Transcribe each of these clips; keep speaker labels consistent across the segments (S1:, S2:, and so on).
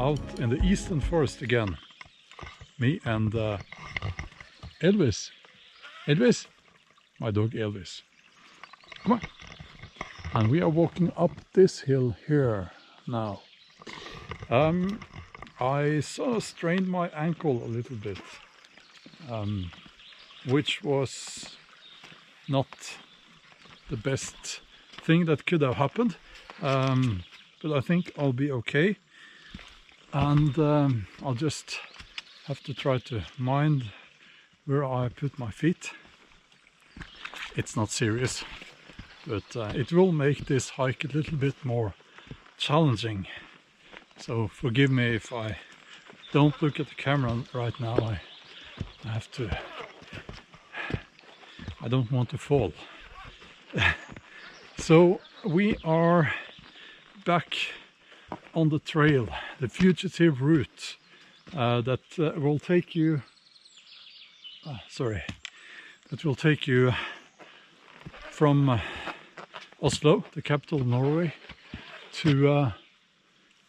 S1: out in the eastern forest again. Me and Elvis. Elvis? My dog Elvis. Come on. And we are walking up this hill here now. I sort of strained my ankle a little bit, which was not the best thing that could have happened, but I think I'll be okay, and I'll just have to try to mind where I put my feet. It's not serious, but it will make this hike a little bit more challenging. So forgive me if I don't look at the camera right now. I have to, I don't want to fall. So we are back on the trail, the fugitive route that will take you, that will take you from Oslo, the capital of Norway, to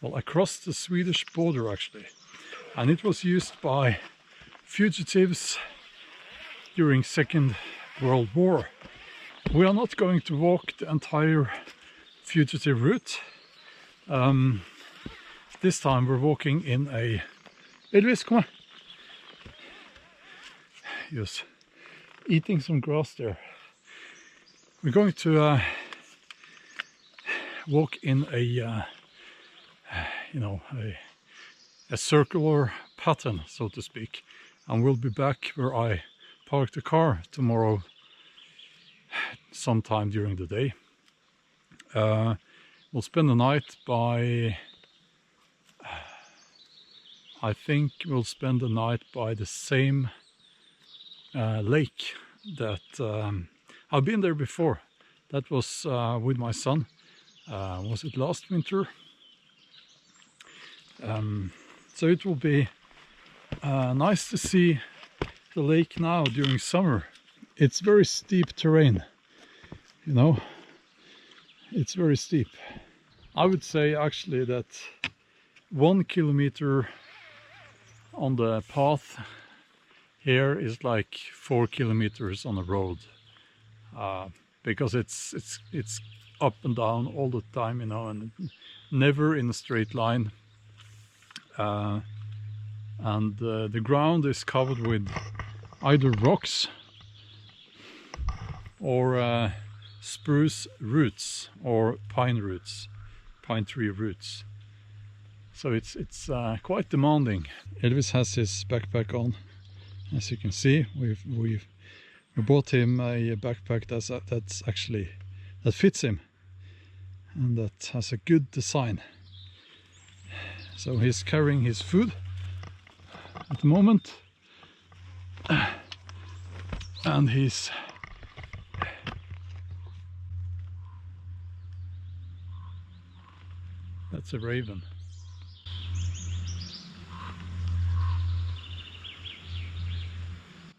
S1: well, across the Swedish border actually. And it was used by fugitives during Second World War. We are not going to walk the entire fugitive route. This time we're walking in a... Elvis, come on! He was eating some grass there. We're going to walk in a, you know, a circular pattern, so to speak. And we'll be back where I parked the car tomorrow sometime during the day. We'll spend the night by, I think we'll spend the night by the same lake that I've been there before. That was with my son. Was it last winter? So it will be nice to see the lake now during summer. It's very steep terrain, you know, it's very steep. I would say actually that 1 kilometer on the path here is like 4 kilometers on the road, because it's up and down all the time, you know, and never in a straight line. And the ground is covered with either rocks or spruce roots or pine roots, pine tree roots. So it's quite demanding. Elvis has his backpack on, as you can see. We bought him a backpack that fits him and that has a good design. So he's carrying his food at the moment, and that's a raven.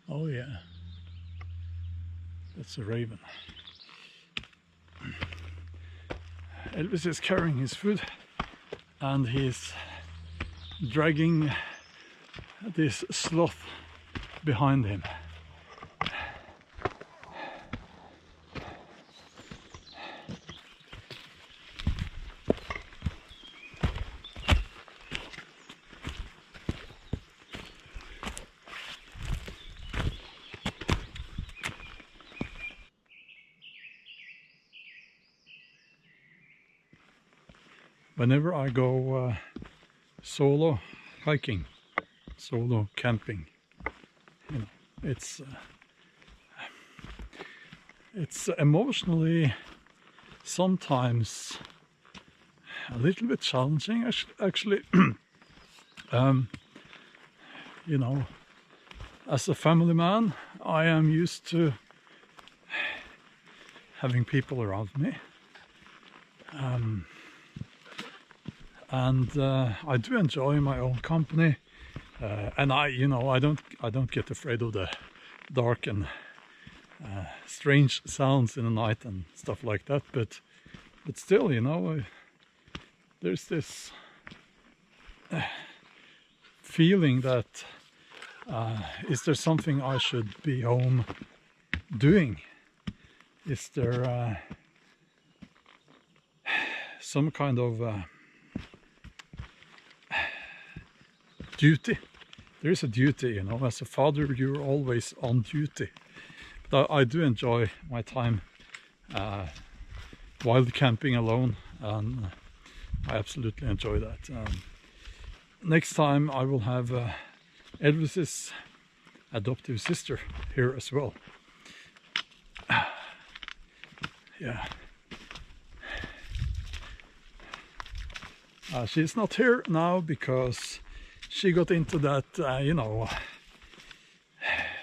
S1: Oh yeah, that's a raven. Elvis is carrying his food and he's dragging this sloth behind him. Whenever I go solo hiking, solo camping, you know, it's emotionally sometimes a little bit challenging actually. You know, as a family man, I am used to having people around me. And I do enjoy my own company, and I don't get afraid of the dark and strange sounds in the night and stuff like that. But still, you know, there's this feeling that is there something I should be home doing? Is there some kind of duty? There is a duty, you know. As a father, you're always on duty. But I do enjoy my time wild camping alone, and I absolutely enjoy that. Next time I will have Elvis's adoptive sister here as well. Yeah. She's not here now because she got into that, you know,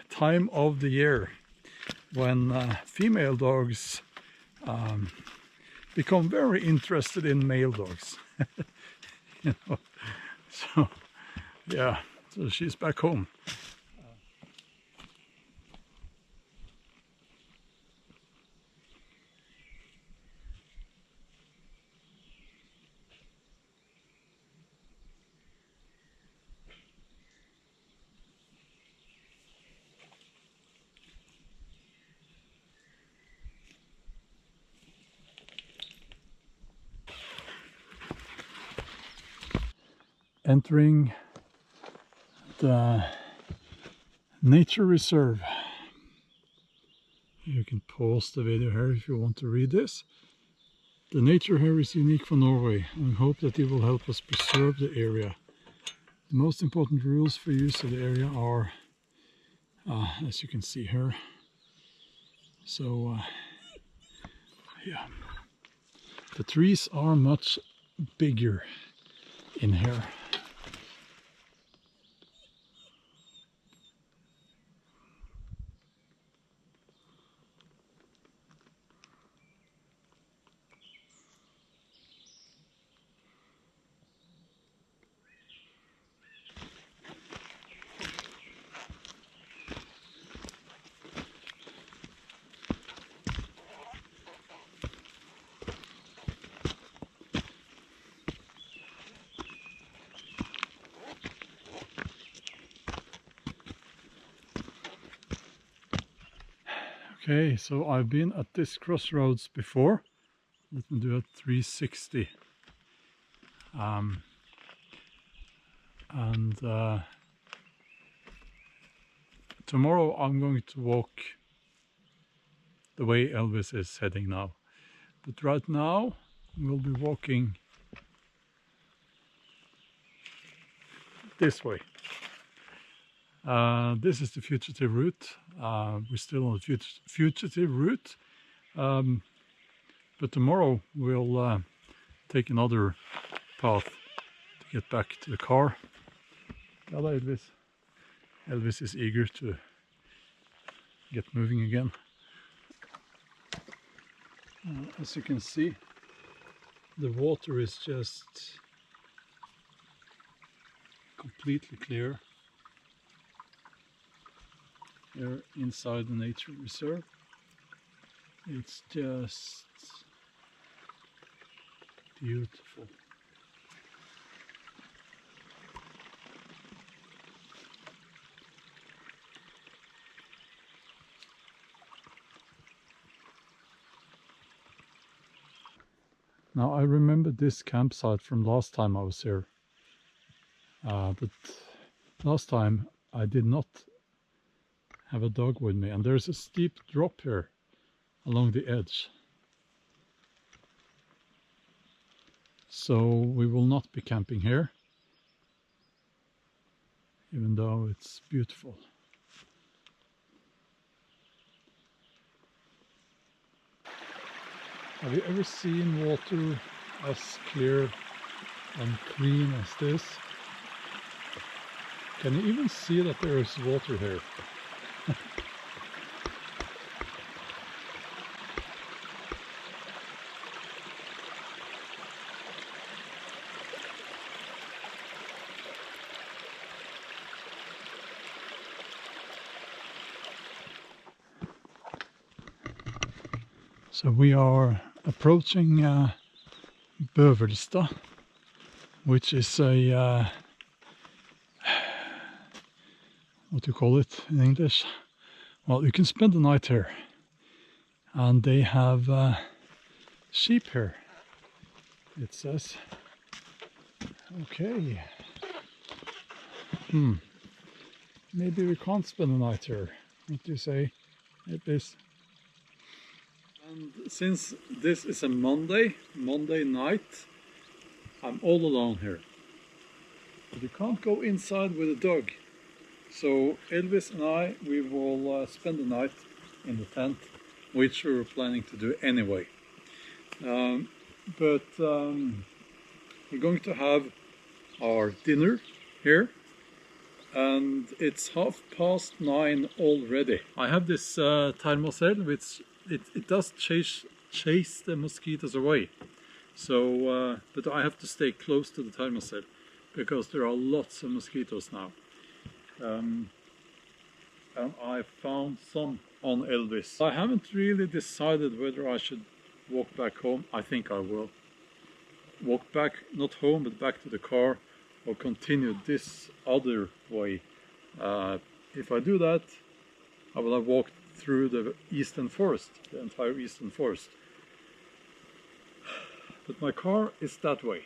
S1: time of the year when female dogs become very interested in male dogs. You know, so yeah, so she's back home. Entering the nature reserve. You can pause the video here if you want to read this. The nature here is unique for Norway, and we hope that it will help us preserve the area. The most important rules for use of the area are, as you can see here. So, yeah, the trees are much bigger in here. Okay, so I've been at this crossroads before. Let me do a 360. Tomorrow I'm going to walk the way Elvis is heading now. But right now we'll be walking this way. This is the fugitive route. We're still on the fugitive route. But tomorrow we'll take another path to get back to the car. Hello, Elvis. Elvis is eager to get moving again. As you can see, the water is just completely clear here inside the nature reserve. It's just beautiful. Now I remember this campsite from last time I was here, but last time I did not have a dog with me, and there's a steep drop here along the edge. So we will not be camping here, even though it's beautiful. Have you ever seen water as clear and clean as this? Can you even see that there is water here? So we are approaching Bøvelstad, which is a what you call it in English. Well, you can spend the night here, and they have sheep here, it says. Okay. Maybe we can't spend the night here. What do you say? It is. And since this is a Monday night, I'm all alone here. But you can't go inside with a dog. So Elvis and I, we will spend the night in the tent, which we were planning to do anyway. But we're going to have our dinner here, and it's 9:30 already. I have this thermocell, which it does chase the mosquitoes away. So, but I have to stay close to the thermocell because there are lots of mosquitoes now. And I found some on Elvis. I haven't really decided whether I should walk back home. I think I will. Walk back, not home, but back to the car, or continue this other way. If I do that, I will have walked through the eastern forest, the entire eastern forest. But my car is that way.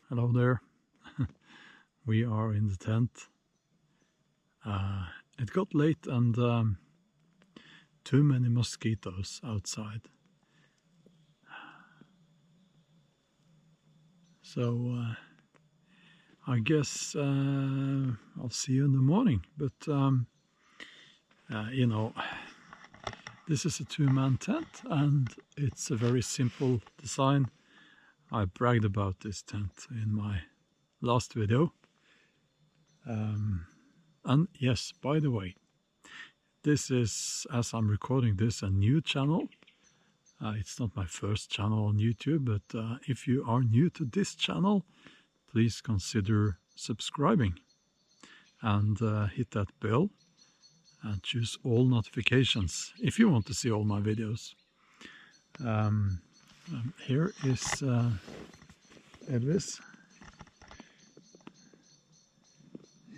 S1: Hello there. We are in the tent. It got late and too many mosquitoes outside. So I guess I'll see you in the morning. But you know, this is a two-man tent and it's a very simple design. I bragged about this tent in my last video. And yes, by the way, this is, as I'm recording this, a new channel. It's not my first channel on YouTube, but if you are new to this channel, please consider subscribing and hit that bell and choose all notifications if you want to see all my videos. Here is Elvis.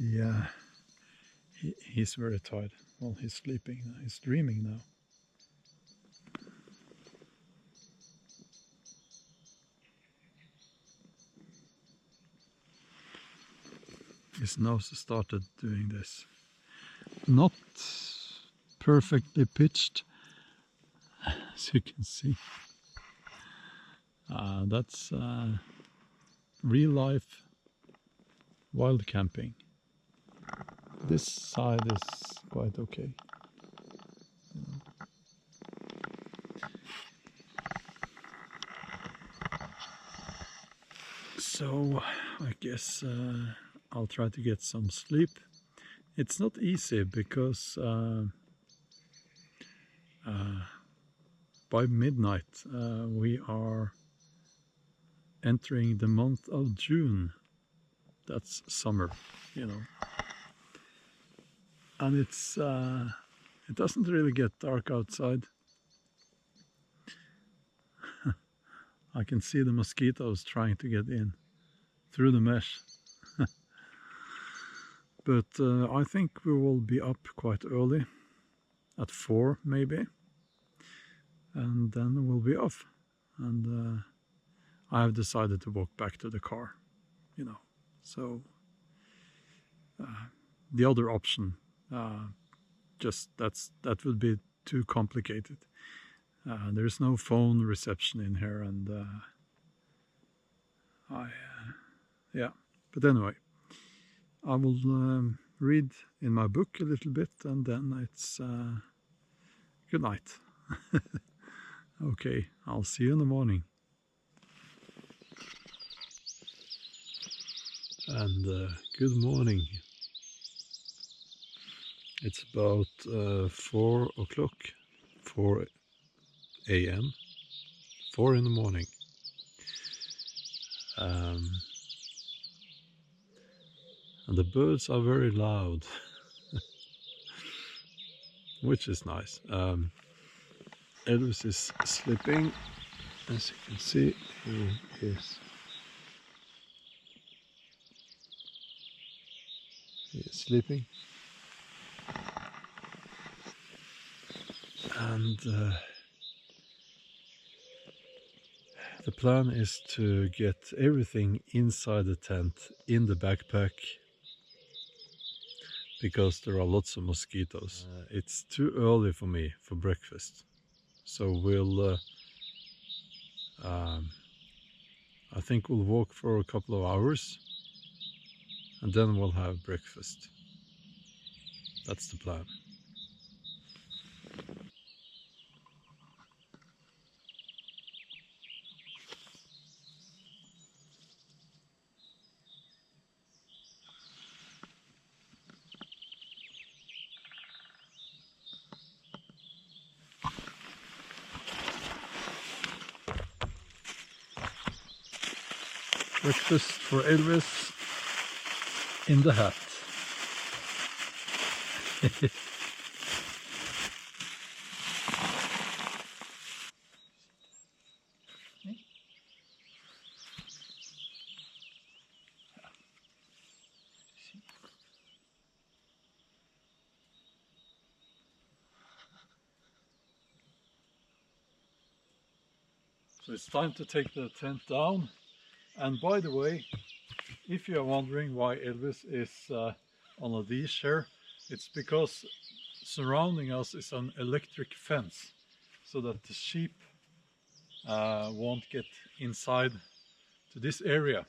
S1: Yeah, he's very tired. Well, he's sleeping now. He's dreaming now. His nose started doing this. Not perfectly pitched, as you can see. That's real life wild camping. This side is quite okay. So I guess I'll try to get some sleep. It's not easy because by midnight we are entering the month of June. That's summer, you know. And it's it doesn't really get dark outside. I can see the mosquitoes trying to get in through the mesh. But I think we will be up quite early, at 4 maybe, and then we'll be off. And I have decided to walk back to the car, you know. So the other option, that would be too complicated. There's no phone reception in here, and yeah. But anyway, I will read in my book a little bit, and then it's good night. Okay, I'll see you in the morning. And good morning. It's about 4 o'clock, 4 a.m., 4 in the morning. And the birds are very loud, which is nice. Elvis is sleeping. As you can see, he is sleeping. And the plan is to get everything inside the tent in the backpack, because there are lots of mosquitoes. It's too early for me for breakfast, so we'll I think we'll walk for a couple of hours and then we'll have breakfast. That's the plan. Breakfast for Elvis in the hat. So it's time to take the tent down. And by the way, if you are wondering why Elvis is on a leash here, it's because surrounding us is an electric fence, so that the sheep won't get inside to this area.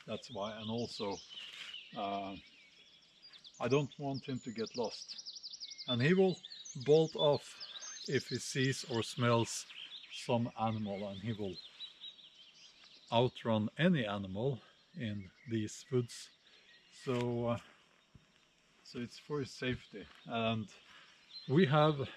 S1: That's why. And also I don't want him to get lost, and he will bolt off if he sees or smells some animal, and he will outrun any animal in these woods. So so it's for his safety. And we have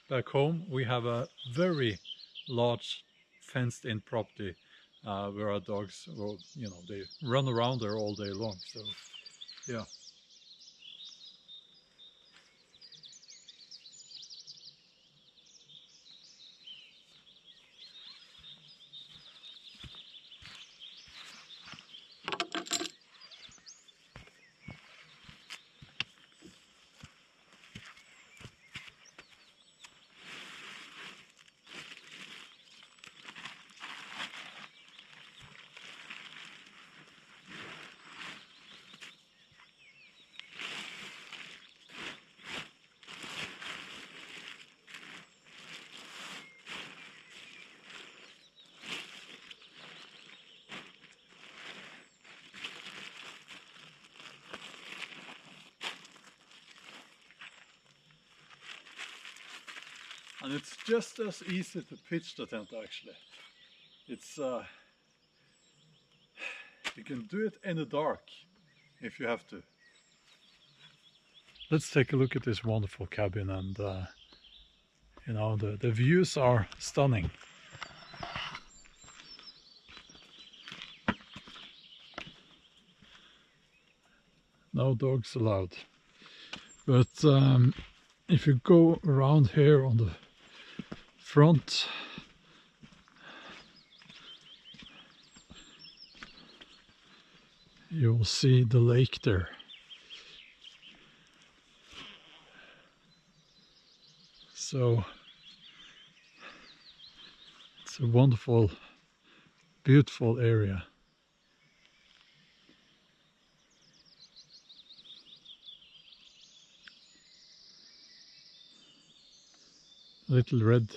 S1: back home, we have a very large fenced in property where our dogs, well, you know, they run around there all day long. So yeah. And it's just as easy to pitch the tent, actually. It's you can do it in the dark if you have to. Let's take a look at this wonderful cabin, and you know, the views are stunning. No dogs allowed. But if you go around here on the front, you will see the lake there. So it's a wonderful, beautiful area. Little red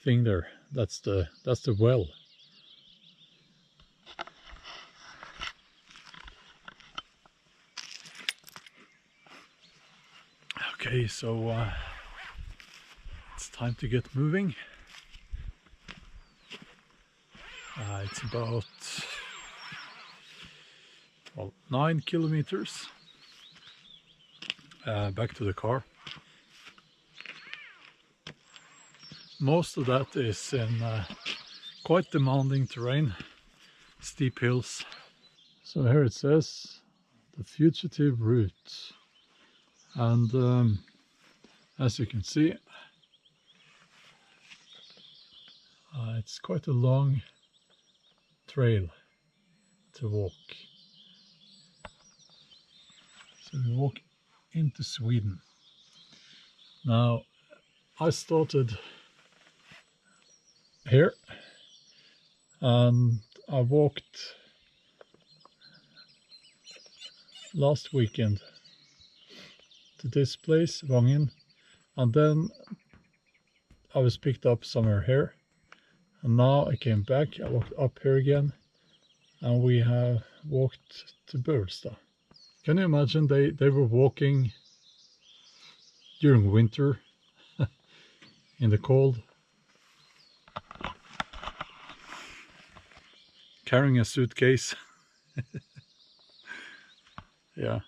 S1: thing there, that's the well. Okay, so it's time to get moving. It's about 9 kilometers back to the car. Most of that is in quite demanding terrain, steep hills. So here it says the fugitive route, and as you can see, It's quite a long trail to walk. So we walk into Sweden. Now, I started here and I walked last weekend to this place, Vangen, and then I was picked up somewhere here, and now I came back. I walked up here again, and we have walked to Bjornstad. Can you imagine they were walking during winter in the cold, carrying a suitcase? Yeah,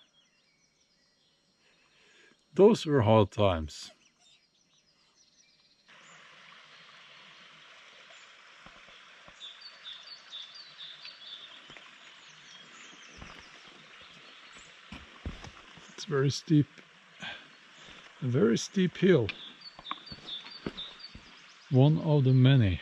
S1: those were hard times. It's very steep, a very steep hill. One of the many.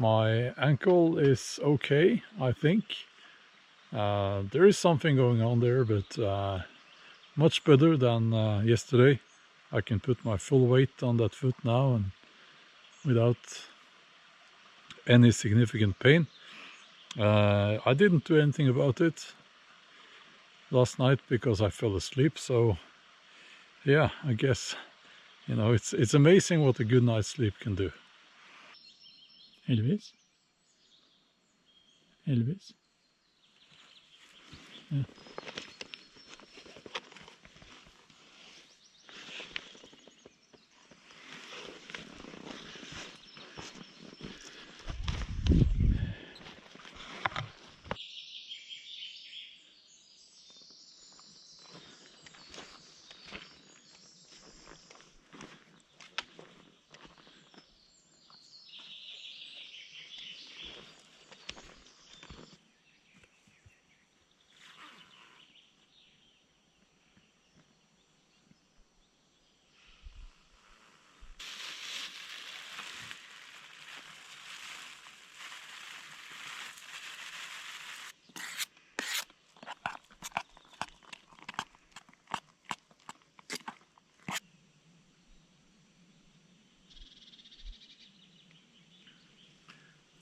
S1: My ankle is okay, I think. There is something going on there, but much better than yesterday. I can put my full weight on that foot now and without any significant pain. I didn't do anything about it last night because I fell asleep, so yeah, I guess, you know, it's amazing what a good night's sleep can do. Heldigvis. Heldigvis. Yeah.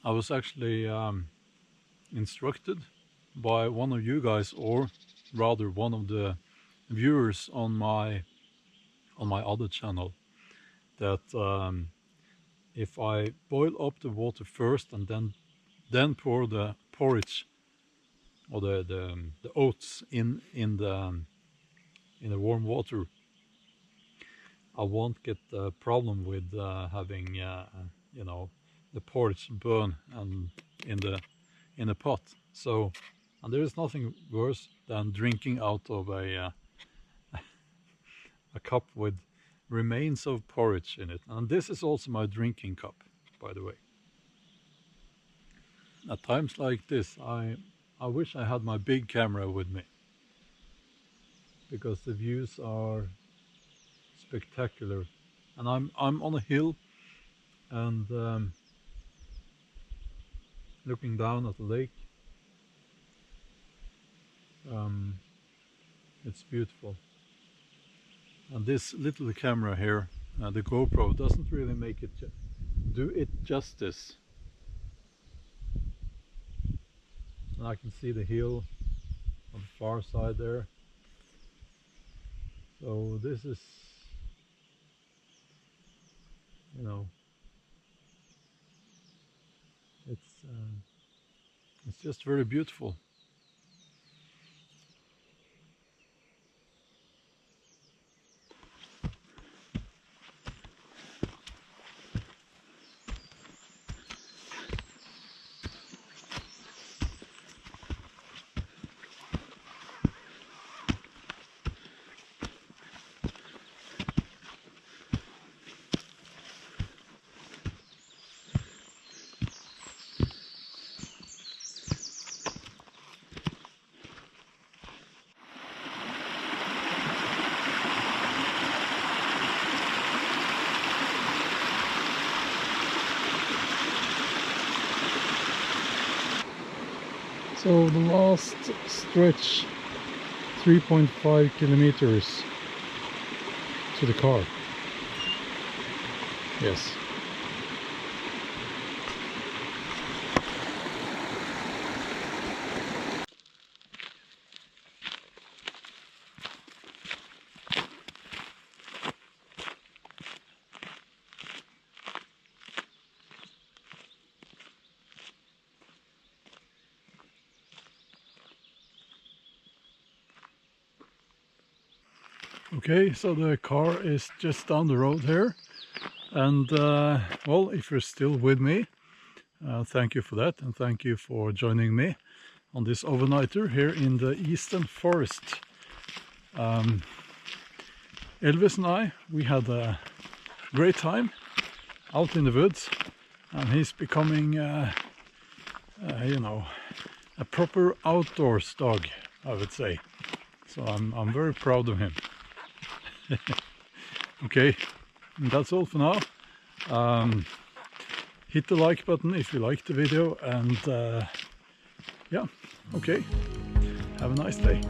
S1: I was actually instructed by one of you guys, or rather one of the viewers on my other channel, that if I boil up the water first and then pour the porridge or the oats in the warm water, I won't get the problem with having you know, the porridge burn and in the pot. So, and there is nothing worse than drinking out of a cup with remains of porridge in it. And this is also my drinking cup, by the way. At times like this, I wish I had my big camera with me, because the views are spectacular. And I'm on a hill and looking down at the lake. It's beautiful. And this little camera here, the GoPro, doesn't really make it do it justice. And I can see the hill on the far side there. So this is, you know, it's just very beautiful. So the last stretch, 3.5 kilometers to the car. Yes. Okay, so the car is just down the road here, and well, if you're still with me, thank you for that, and thank you for joining me on this overnighter here in the eastern forest. Elvis and I, we had a great time out in the woods, and he's becoming, you know, a proper outdoors dog, I would say. So I'm very proud of him. Okay, that's all for now. Hit the like button if you liked the video, and yeah, okay, have a nice day.